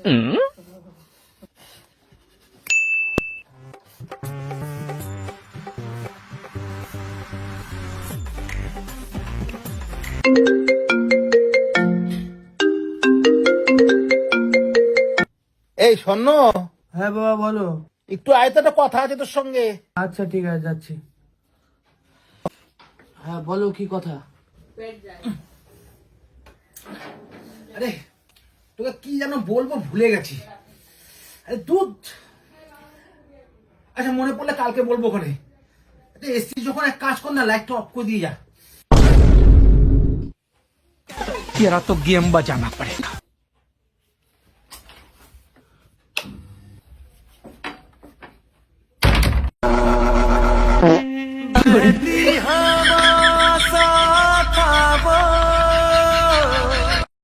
এই শোন। হ্যাঁ বাবা বলো। একটু আয় তো, একটা কথা আছে তোর সঙ্গে। আচ্ছা ঠিক আছে যাচ্ছি। হ্যাঁ বলো কি কথা। আরে তোকে কি যেন বলবো ভুলে গেছি। আরে দুধ, আচ্ছা মনে পড়লে কালকে বলবো। ওখানে এসি যখন এক কাজ কর না, লাইটটা অফ করে দিয়ে যা। तेरा तो गेम बजाना पड़ेगा।